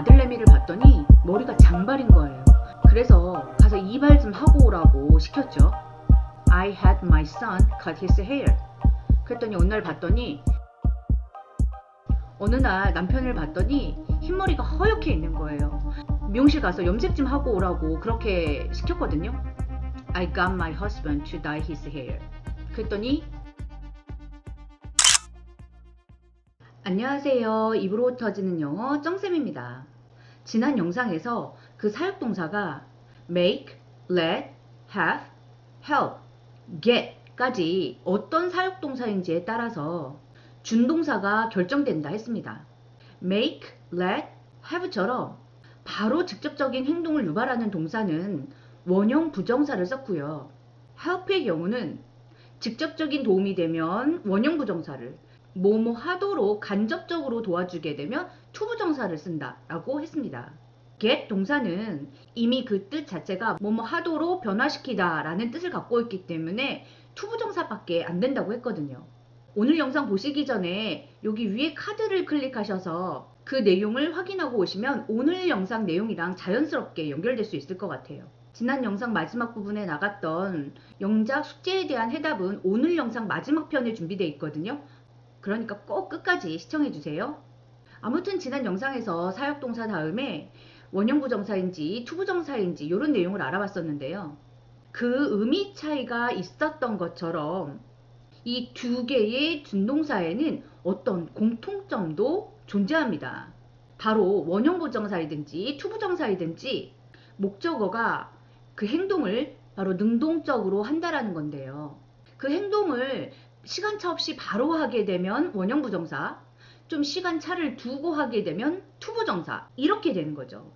아들내미를 봤더니 머리가 장발인 거예요. 그래서 가서 이발 좀 하고 오라고 시켰죠. I had my son cut his hair. 그랬더니 어느 날 남편을 봤더니 흰머리가 허옇게 있는 거예요. 미용실 가서 염색 좀 하고 오라고 그렇게 시켰거든요. I got my husband to dye his hair. 그랬더니 안녕하세요. 입으로 터지는 영어 정쌤입니다. 지난 영상에서 그 사역동사가 make, let, have, help, get 까지 어떤 사역동사인지에 따라서 준동사가 결정된다 했습니다. make, let, have처럼 바로 직접적인 행동을 유발하는 동사는 원형 부정사를 썼고요. help의 경우는 직접적인 도움이 되면 원형 부정사를, 뭐뭐 하도록 간접적으로 도와주게 되면 투부정사를 쓴다 라고 했습니다. get 동사는 이미 그 뜻 자체가 뭐뭐 하도록 변화시키다 라는 뜻을 갖고 있기 때문에 투부정사밖에 안 된다고 했거든요. 오늘 영상 보시기 전에 여기 위에 카드를 클릭하셔서 그 내용을 확인하고 오시면 오늘 영상 내용이랑 자연스럽게 연결될 수 있을 것 같아요. 지난 영상 마지막 부분에 나갔던 영작 숙제에 대한 해답은 오늘 영상 마지막 편에 준비되어 있거든요. 그러니까 꼭 끝까지 시청해주세요. 아무튼 지난 영상에서 사역동사 다음에 원형부정사인지 투부정사인지 이런 내용을 알아봤었는데요. 그 의미 차이가 있었던 것처럼 이 두 개의 준동사에는 어떤 공통점도 존재합니다. 바로 원형부정사이든지 투부정사이든지 목적어가 그 행동을 바로 능동적으로 한다라는 건데요. 그 행동을 시간차 없이 바로 하게 되면 원형부정사, 좀 시간차를 두고 하게 되면 투부정사, 이렇게 되는 거죠.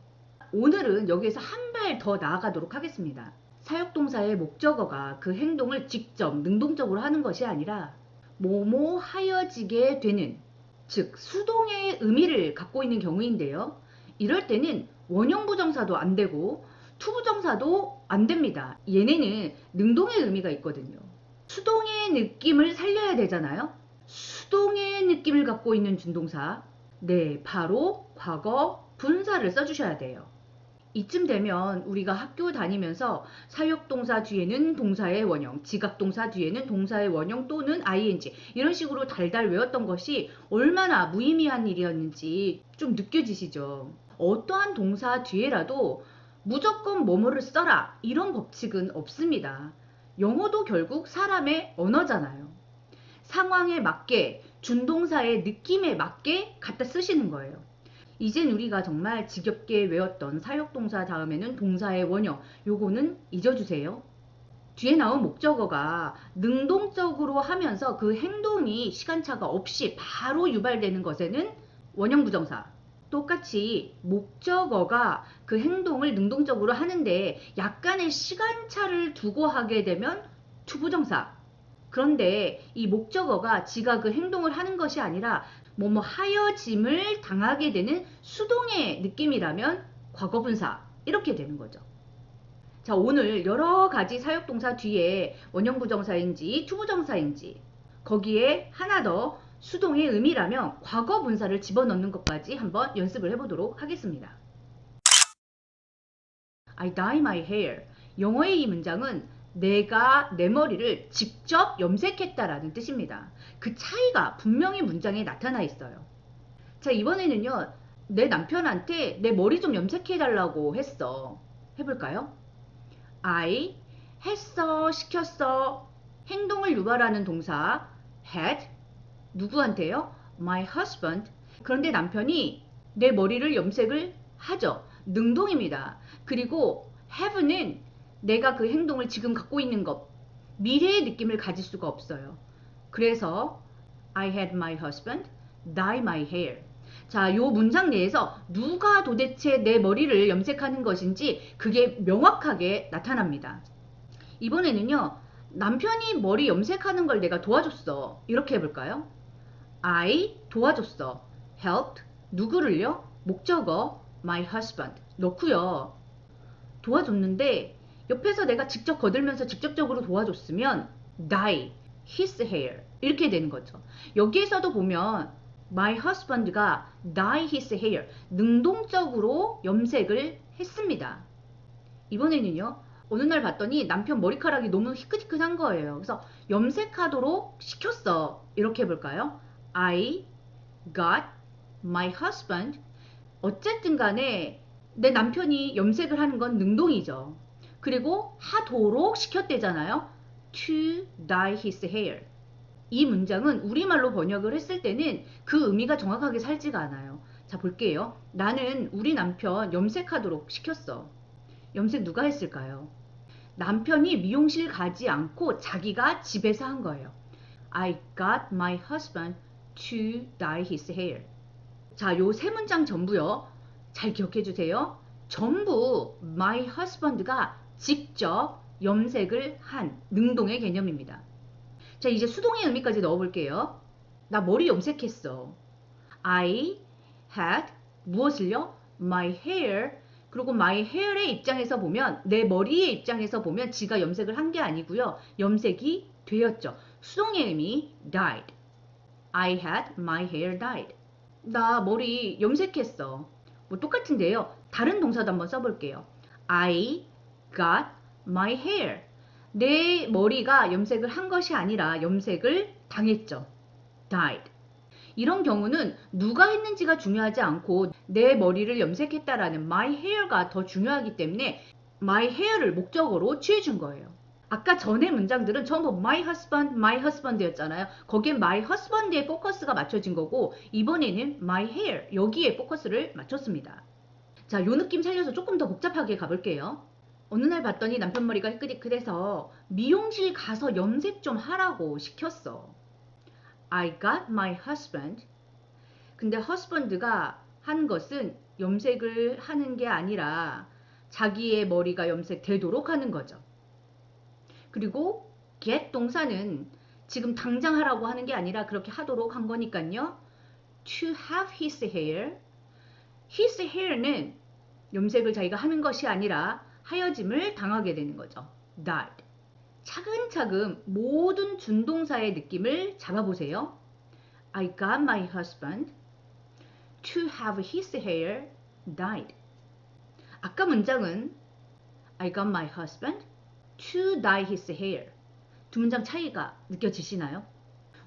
오늘은 여기에서 한 발 더 나아가도록 하겠습니다. 사역동사의 목적어가 그 행동을 직접 능동적으로 하는 것이 아니라 뭐뭐 하여지게 되는, 즉 수동의 의미를 갖고 있는 경우인데요. 이럴 때는 원형부정사도 안 되고 투부정사도 안 됩니다. 얘네는 능동의 의미가 있거든요. 수동의 느낌을 살려야 되잖아요. 수동의 느낌을 갖고 있는 준동사, 네, 바로 과거 분사를 써주셔야 돼요. 이쯤 되면 우리가 학교 다니면서 사역동사 뒤에는 동사의 원형, 지각동사 뒤에는 동사의 원형 또는 ing 이런 식으로 달달 외웠던 것이 얼마나 무의미한 일이었는지 좀 느껴지시죠? 어떠한 동사 뒤에라도 무조건 뭐뭐를 써라 이런 법칙은 없습니다. 영어도 결국 사람의 언어잖아요. 상황에 맞게 준동사의 느낌에 맞게 갖다 쓰시는 거예요. 이젠 우리가 정말 지겹게 외웠던 사역동사 다음에는 동사의 원형, 요거는 잊어주세요. 뒤에 나온 목적어가 능동적으로 하면서 그 행동이 시간차가 없이 바로 유발되는 것에는 원형부정사, 똑같이 목적어가 그 행동을 능동적으로 하는데 약간의 시간차를 두고 하게 되면 투부정사. 그런데 이 목적어가 지가 그 행동을 하는 것이 아니라 뭐뭐 하여짐을 당하게 되는 수동의 느낌이라면 과거분사, 이렇게 되는 거죠. 자, 오늘 여러 가지 사역동사 뒤에 원형부정사인지 투부정사인지 거기에 하나 더 수동의 의미라면 과거분사를 집어넣는 것까지 한번 연습을 해보도록 하겠습니다. I dye my hair. 영어의 이 문장은 내가 내 머리를 직접 염색했다라는 뜻입니다. 그 차이가 분명히 문장에 나타나 있어요. 자, 이번에는요. 내 남편한테 내 머리 좀 염색해달라고 했어. 해볼까요? I 했어, 시켰어. 행동을 유발하는 동사 had. 누구한테요? My husband. 그런데 남편이 내 머리를 염색을 하죠. 능동입니다. 그리고 have는 내가 그 행동을 지금 갖고 있는 것, 미래의 느낌을 가질 수가 없어요. 그래서 I had my husband dye my hair. 자, 요 문장 내에서 누가 도대체 내 머리를 염색하는 것인지 그게 명확하게 나타납니다. 이번에는요. 남편이 머리 염색하는 걸 내가 도와줬어. 이렇게 해볼까요? I 도와줬어. helped. 누구를요? 목적어 my husband 넣고요. 도와줬는데 옆에서 내가 직접 거들면서 직접적으로 도와줬으면 dye his hair 이렇게 되는 거죠. 여기에서도 보면 My husband가 dye his hair. 능동적으로 염색을 했습니다. 이번에는요. 어느 날 봤더니 남편 머리카락이 너무 희끗희끗한 거예요. 그래서 염색하도록 시켰어. 이렇게 해볼까요? I got my husband. 어쨌든 간에 내 남편이 염색을 하는 건 능동이죠. 그리고 하도록 시켰대잖아요. To dye his hair. 이 문장은 우리말로 번역을 했을 때는 그 의미가 정확하게 살지가 않아요. 자, 볼게요. 나는 우리 남편 염색하도록 시켰어. 염색 누가 했을까요? 남편이 미용실 가지 않고 자기가 집에서 한 거예요. I got my husband to dye his hair. 자, 요 세 문장 전부요. 잘 기억해 주세요. 전부 my husband가 직접 염색을 한 능동의 개념입니다. 자, 이제 수동의 의미까지 넣어볼게요. 나 머리 염색했어. I had 무엇을요? My hair. 그리고 my hair의 입장에서 보면 내 머리의 입장에서 보면 지가 염색을 한 게 아니고요. 염색이 되었죠. 수동의 의미 dyed. I had my hair dyed. 나 머리 염색했어. 뭐 똑같은데요. 다른 동사도 한번 써볼게요. I got my hair. 내 머리가 염색을 한 것이 아니라 염색을 당했죠. dyed. 이런 경우는 누가 했는지가 중요하지 않고 내 머리를 염색했다라는 my hair가 더 중요하기 때문에 my hair를 목적어로 취해준 거예요. 아까 전의 문장들은 전부 my husband였잖아요. 거기에 my husband에 포커스가 맞춰진 거고 이번에는 my hair 여기에 포커스를 맞췄습니다. 자, 요 느낌 살려서 조금 더 복잡하게 가볼게요. 어느 날 봤더니 남편 머리가 희끗희끗해서 미용실 가서 염색 좀 하라고 시켰어. I got my husband. 근데 husband가 한 것은 염색을 하는 게 아니라 자기의 머리가 염색되도록 하는 거죠. 그리고 get 동사는 지금 당장 하라고 하는 게 아니라 그렇게 하도록 한 거니까요. To have his hair. his hair는 염색을 자기가 하는 것이 아니라 하여짐을 당하게 되는 거죠. dyed. 차근차근 모든 준동사의 느낌을 잡아보세요. I got my husband to have his hair dyed. 아까 문장은 I got my husband to dye his hair. 두 문장 차이가 느껴지시나요?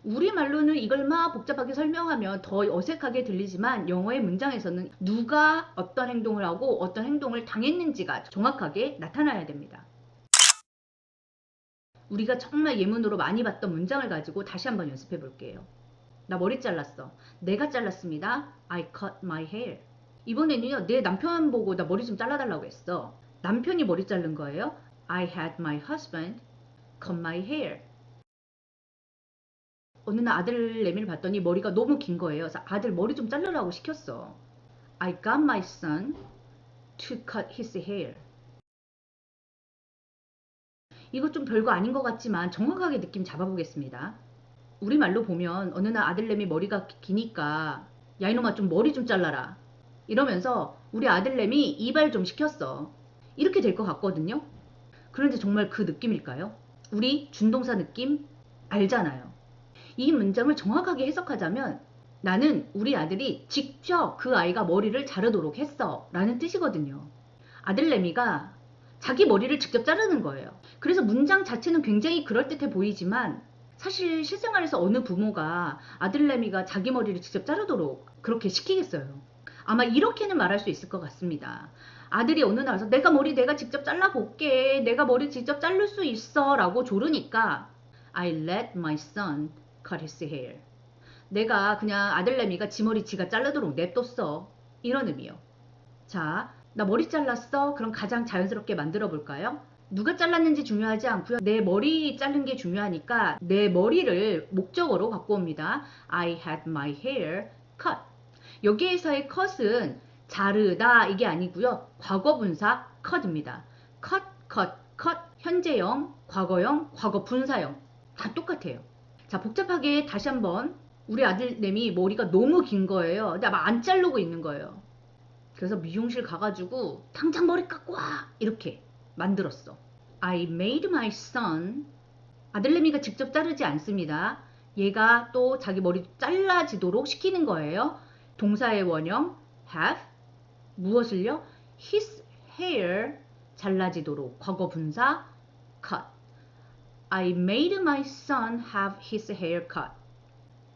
우리말로는 이걸 막 복잡하게 설명하면 더 어색하게 들리지만 영어의 문장에서는 누가 어떤 행동을 하고 어떤 행동을 당했는지가 정확하게 나타나야 됩니다. 우리가 정말 예문으로 많이 봤던 문장을 가지고 다시 한번 연습해 볼게요. 나 머리 잘랐어. 내가 잘랐습니다. I cut my hair. 이번에는요. 내 남편 보고 나 머리 좀 잘라달라고 했어. 남편이 머리 자른 거예요. I had my husband cut my hair. 어느 날 아들 내미를 봤더니 머리가 너무 긴 거예요. 그래서 아들 머리 좀 자르라고 시켰어. I got my son to cut his hair. 이거 좀 별거 아닌 것 같지만 정확하게 느낌 잡아보겠습니다. 우리말로 보면 어느 날 아들내미 머리가 기니까 야 이놈아 좀 머리 좀 잘라라 이러면서 우리 아들내미 이발 좀 시켰어. 이렇게 될 것 같거든요. 그런데 정말 그 느낌일까요? 우리 준동사 느낌 알잖아요. 이 문장을 정확하게 해석하자면 나는 우리 아들이 직접 그 아이가 머리를 자르도록 했어 라는 뜻이거든요. 아들내미가 자기 머리를 직접 자르는 거예요. 그래서 문장 자체는 굉장히 그럴듯해 보이지만 사실 실생활에서 어느 부모가 아들내미가 자기 머리를 직접 자르도록 그렇게 시키겠어요. 아마 이렇게는 말할 수 있을 것 같습니다. 아들이 어느 날 와서 내가 직접 잘라볼게. 내가 머리 직접 자를 수 있어 라고 조르니까 I let my son cut his hair. 내가 그냥 아들내미가 지 머리 지가 자르도록 냅뒀어. 이런 의미요. 자, 나 머리 잘랐어. 그럼 가장 자연스럽게 만들어 볼까요? 누가 잘랐는지 중요하지 않고요. 내 머리 자른 게 중요하니까 내 머리를 목적어로 갖고 옵니다. I had my hair cut. 여기에서의 cut은 자르다 이게 아니고요. 과거분사 cut입니다. cut, cut, cut. 현재형, 과거형, 과거 분사형 다 똑같아요. 자, 복잡하게 다시 한번 우리 아들내미 머리가 너무 긴 거예요. 근데 막 안 자르고 있는 거예요. 그래서 미용실 가가지고 당장 머리 깎고 와 이렇게 만들었어. I made my son. 아들내미가 직접 자르지 않습니다. 얘가 또 자기 머리 잘라지도록 시키는 거예요. 동사의 원형 have 무엇을요? his hair 잘라지도록 과거 분사 cut. I made my son have his hair cut.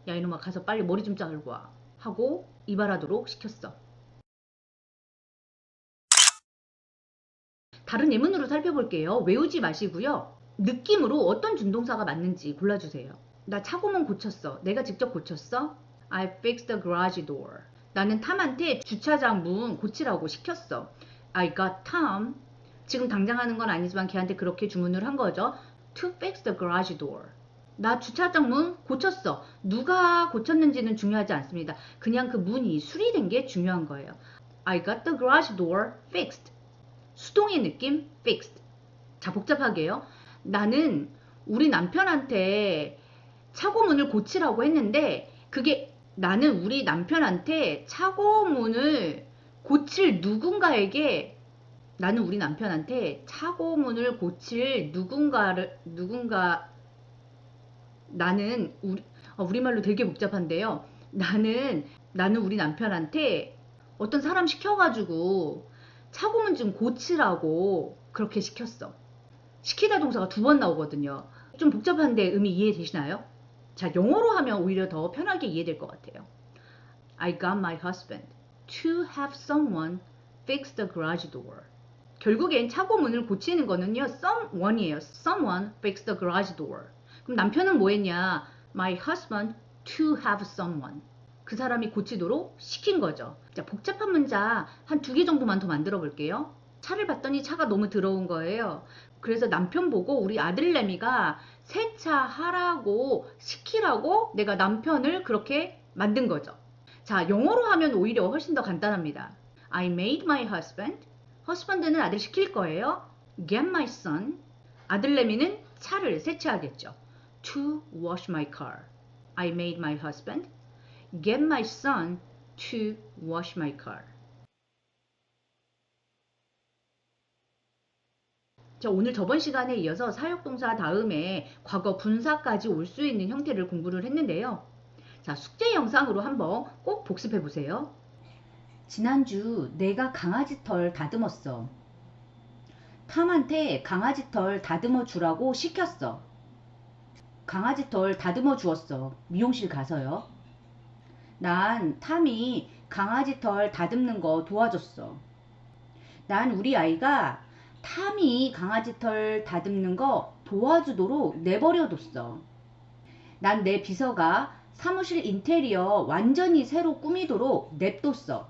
야 이놈아 가서 빨리 머리 좀 자르고 와 하고 이발하도록 시켰어. 다른 예문으로 살펴볼게요. 외우지 마시고요. 느낌으로 어떤 준동사가 맞는지 골라주세요. 나 차고문 고쳤어. 내가 직접 고쳤어? I fixed the garage door. 나는 탐한테 주차장 문 고치라고 시켰어. I got Tom. 지금 당장 하는 건 아니지만 걔한테 그렇게 주문을 한 거죠. To fix the garage door. 나 주차장 문 고쳤어. 누가 고쳤는지는 중요하지 않습니다. 그냥 그 문이 수리된 게 중요한 거예요. I got the garage door fixed. 수동의 느낌 fixed. 자, 복잡하게요. 나는 우리 남편한테 차고문을 고치라고 했는데 그게 나는 우리 남편한테 차고문을 고칠 누군가에게 나는 우리 남편한테 차고문을 고칠 나는 우리말로 되게 복잡한데요. 나는 우리 남편한테 어떤 사람 시켜가지고 차고문 좀 고치라고 그렇게 시켰어. 시키다 동사가 2번 나오거든요. 좀 복잡한데 의미 이해되시나요? 자, 영어로 하면 오히려 더 편하게 이해될 것 같아요. I got my husband to have someone fix the garage door. 결국엔 차고문을 고치는 거는요, someone이에요. Someone fix the garage door. 그럼 남편은 뭐 했냐? My husband to have someone. 그 사람이 고치도록 시킨 거죠. 자, 복잡한 문자 한 2개 정도만 더 만들어 볼게요. 차를 봤더니 차가 너무 더러운 거예요. 그래서 남편 보고 우리 아들내미가 세차하라고 시키라고 내가 남편을 그렇게 만든 거죠. 자, 영어로 하면 오히려 훨씬 더 간단합니다. I made my husband. husband는 아들 시킬 거예요. get my son. 아들내미는 차를 세차하겠죠. to wash my car. I made my husband get my son to wash my car. 자, 오늘 저번 시간에 이어서 사역동사 다음에 과거 분사까지 올 수 있는 형태를 공부를 했는데요. 자, 숙제 영상으로 한번 꼭 복습해 보세요. 지난주 내가 강아지 털 다듬었어. 탐한테 강아지 털 다듬어 주라고 시켰어. 강아지 털 다듬어 주었어. 미용실 가서요. 난 탐이 강아지 털 다듬는 거 도와줬어. 난 우리 아이가 탐이 강아지 털 다듬는 거 도와주도록 내버려뒀어. 난 내 비서가 사무실 인테리어 완전히 새로 꾸미도록 냅뒀어.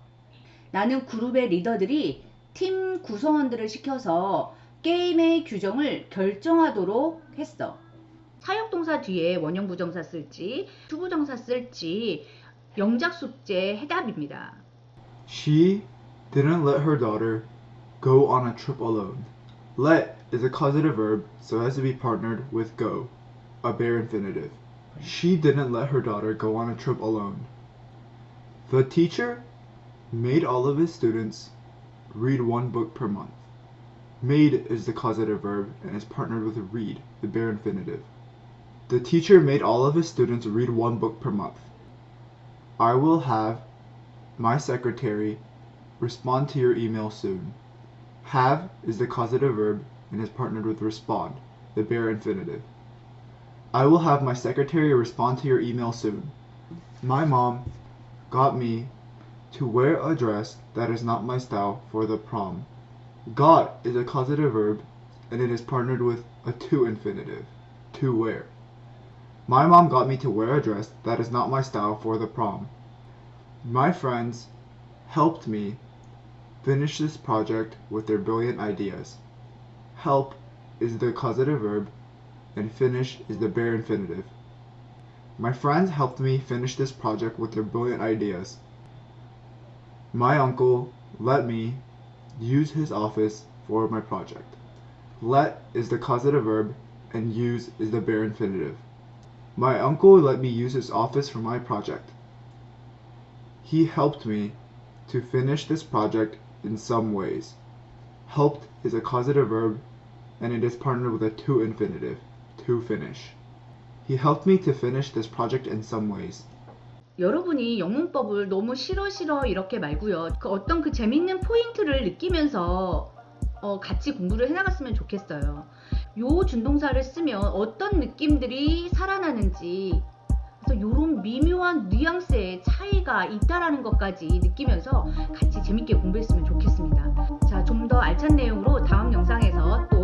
나는 그룹의 리더들이 팀 구성원들을 시켜서 게임의 규정을 결정하도록 했어. 사역동사 뒤에 원형 부정사 쓸지, 투부정사 쓸지 영작 숙제 해답입니다. She didn't let her daughter go on a trip alone. Let is a causative verb so as to be partnered with go, a bare infinitive. She didn't let her daughter go on a trip alone. The teacher made all of his students read 1 book per month. Made is the causative verb and is partnered with read, the bare infinitive. The teacher made all of his students read 1 book per month. I will have my secretary respond to your email soon. Have is the causative verb and is partnered with respond, the bare infinitive. I will have my secretary respond to your email soon. My mom got me to wear a dress that is not my style for the prom. Got is a causative verb and it is partnered with a to infinitive, to wear. My mom got me to wear a dress that is not my style for the prom. My friends helped me finish this project with their brilliant ideas. Help is the causative verb and finish is the bare infinitive. My friends helped me finish this project with their brilliant ideas. My uncle let me use his office for my project. Let is the causative verb and use is the bare infinitive. My uncle let me use his office for my project. He helped me to finish this project in some ways. Helped is a causative verb and it is partnered with a to infinitive, to finish. He helped me to finish this project in some ways. 여러분이 영문법을 너무 싫어 이렇게 말고요. 그 어떤 그 재밌는 포인트를 느끼면서 같이 공부를 해나갔으면 좋겠어요. 요 준동사를 쓰면 어떤 느낌들이 살아나는지, 그래서 요런 미묘한 뉘앙스의 차이가 있다라는 것까지 느끼면서 같이 재밌게 공부했으면 좋겠습니다. 자, 좀 더 알찬 내용으로 다음 영상에서 또